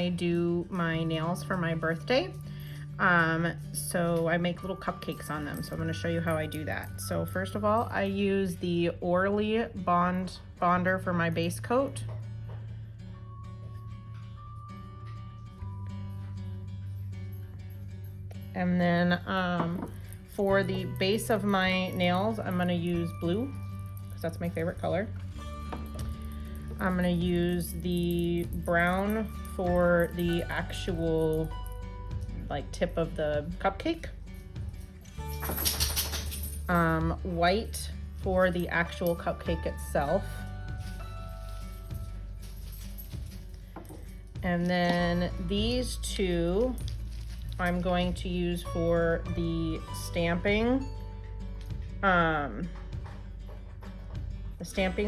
I do my nails for my birthday. So I make little cupcakes on them. So I'm going to show you how I do that. So first of all, I use the Orly bonder for my base coat. And then for the base of my nails, I'm going to use blue because that's my favorite color. I'm going to use the brown for the actual like tip of the cupcake. White for the actual cupcake itself. And then these two I'm going to use for the stamping,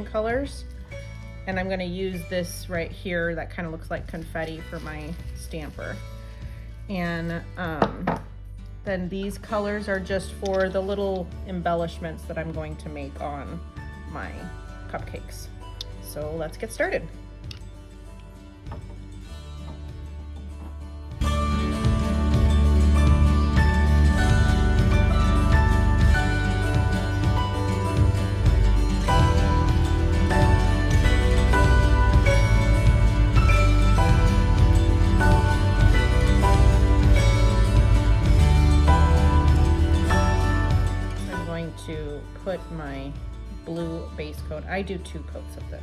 colors. And I'm gonna use this right here that kind of looks like confetti for my stamper. And then these colors are just for the little embellishments that I'm going to make on my cupcakes. So let's get started. To put my blue base coat. I do 2 coats of this.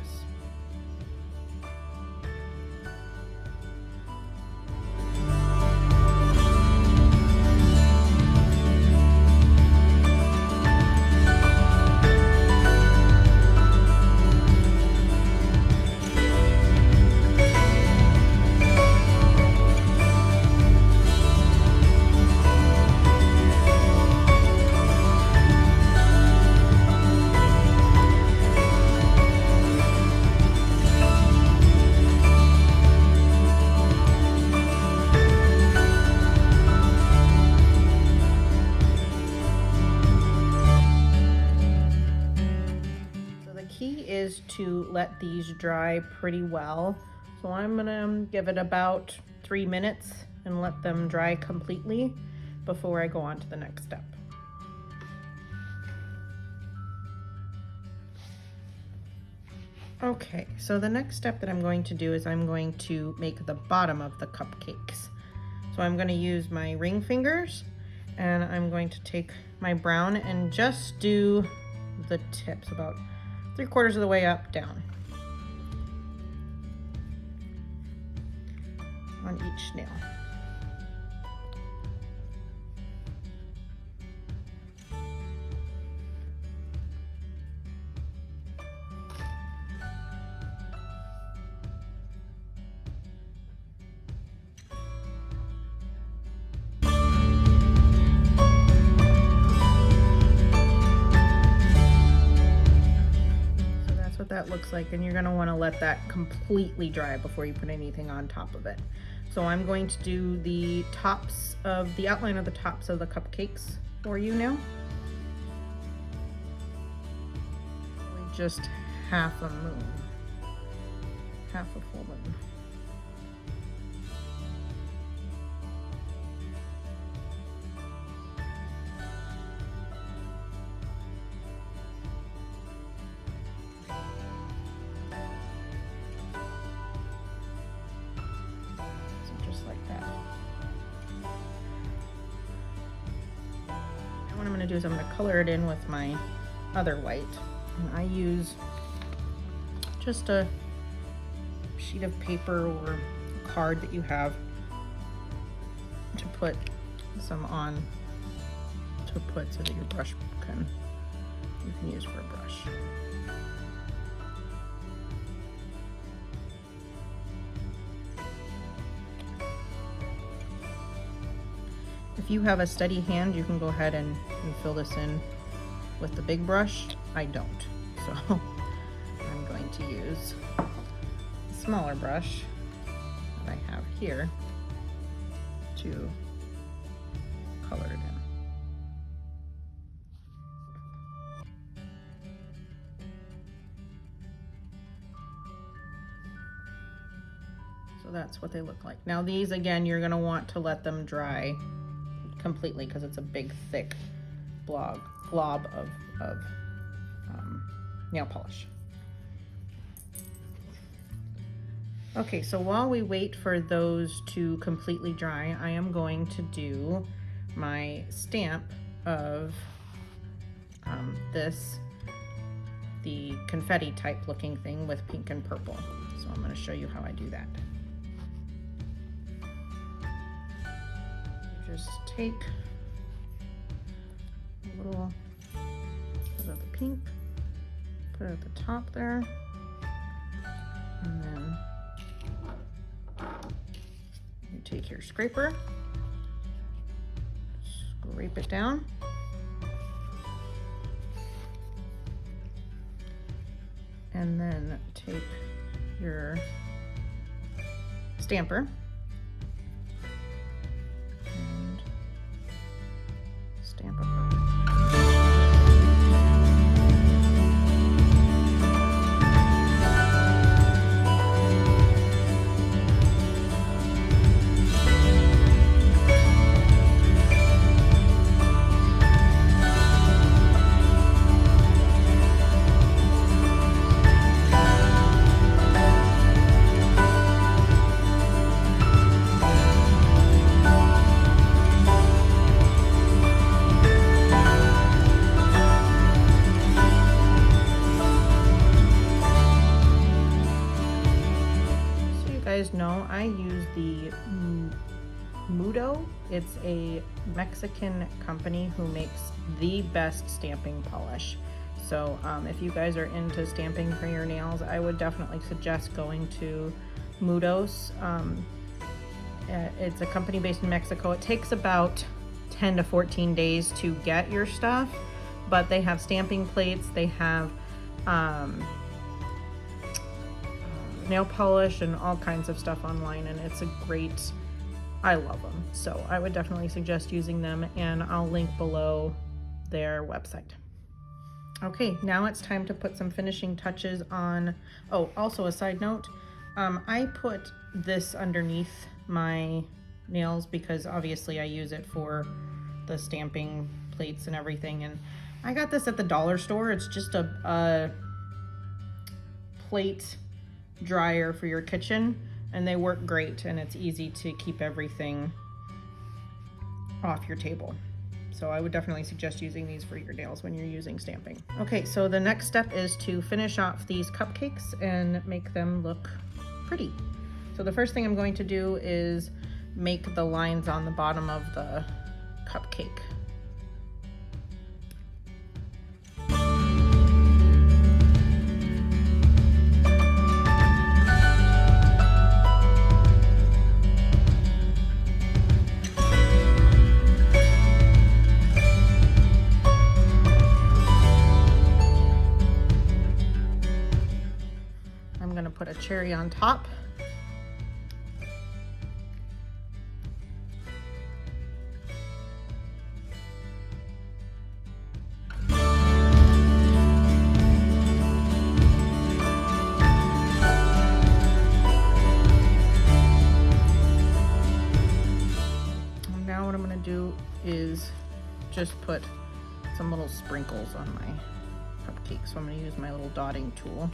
Is to let these dry pretty well. So I'm gonna give it about 3 minutes and let them dry completely before I go on to the next step. Okay, so the next step that I'm going to do is I'm going to make the bottom of the cupcakes. So I'm going to use my ring fingers and I'm going to take my brown and just do the tips about 3/4 of the way up, down on each nail. That looks like, and you're going to want to let that completely dry before you put anything on top of it. So I'm going to do the tops of the outline of the tops of the cupcakes for you now. Just half a moon, half a full moon. What I'm going to do is I'm going to color it in with my other white, and I use just a sheet of paper or a card that you have to put some on to put so that your brush you can use for a brush. If you have a steady hand, you can go ahead and fill this in with the big brush. I don't, so I'm going to use a smaller brush that I have here to color it in. So So that's what they look like. Now these, again, you're gonna want to let them dry completely because it's a big, thick glob of nail polish. Okay, so while we wait for those to completely dry, I am going to do my stamp of the confetti type looking thing with pink and purple. So I'm going to show you how I do that. You just take a little bit of the pink, put it at the top there, and then you take your scraper, scrape it down, and then take your stamper and stamp it. Know I use the Mudo. It's a Mexican company who makes the best stamping polish. So if you guys are into stamping for your nails, I would definitely suggest going to Mudo's. It's a company based in Mexico. It takes about 10 to 14 days to get your stuff, but they have stamping plates, they have nail polish and all kinds of stuff online, and it's a great, I love them. So I would definitely suggest using them, and I'll link below their website. Okay, now it's time to put some finishing touches on. Oh, also a side note, I put this underneath my nails because obviously I use it for the stamping plates and everything, and I got this at the dollar store. It's just a plate dryer for your kitchen, and they work great, and it's easy to keep everything off your table. So I would definitely suggest using these for your nails when you're using stamping. Okay, so the next step is to finish off these cupcakes and make them look pretty. So the first thing I'm going to do is make the lines on the bottom of the cupcake. Put a cherry on top. And now what I'm going to do is just put some little sprinkles on my cupcake. So I'm going to use my little dotting tool.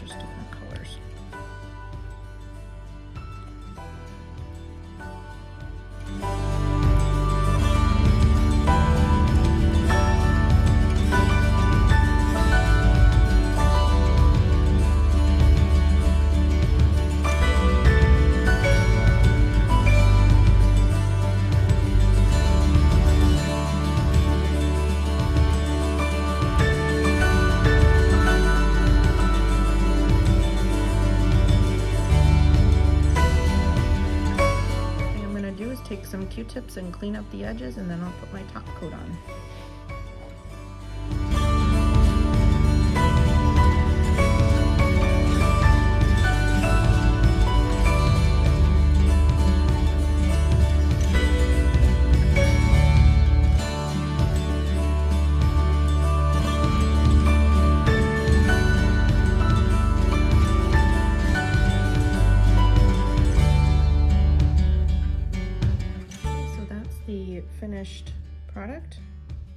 Just different colors. Take some Q-tips and clean up the edges, and then I'll put my top coat on. the finished product.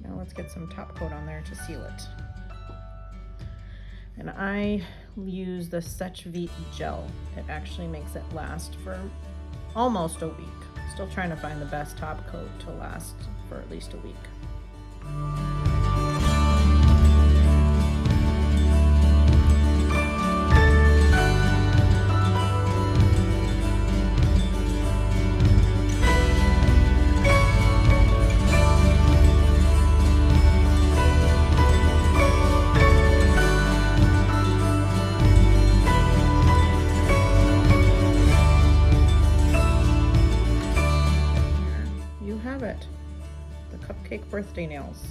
Now let's get some top coat on there to seal it. And I use the Such Vite gel. It actually makes it last for almost a week. Still trying to find the best top coat to last for at least a week. Have it. The cupcake birthday nails.